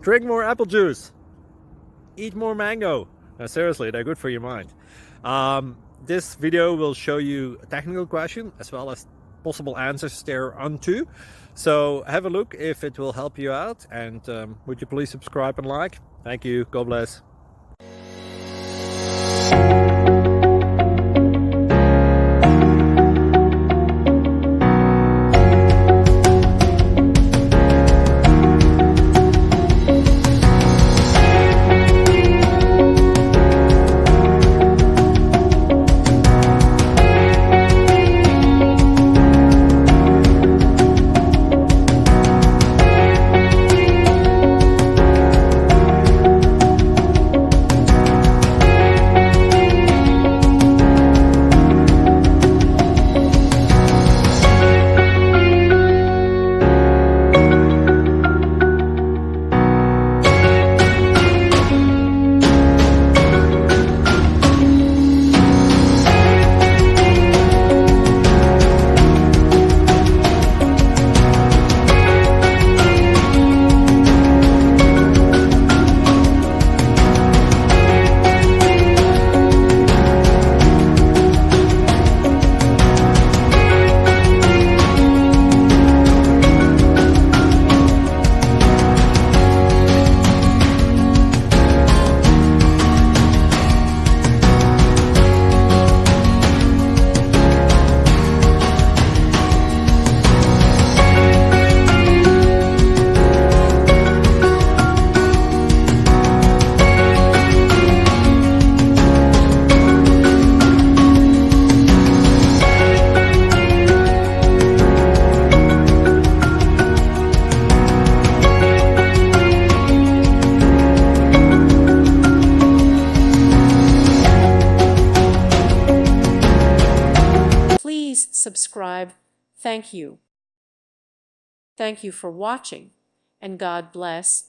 Drink more apple juice. Eat more mango. No, seriously, they're good for your mind. This video will show you a technical question as well as possible answers thereunto. So have a look if it will help you out, and would you please subscribe and like? Thank you. God bless. Please subscribe. Thank you. Thank you for watching, and God bless.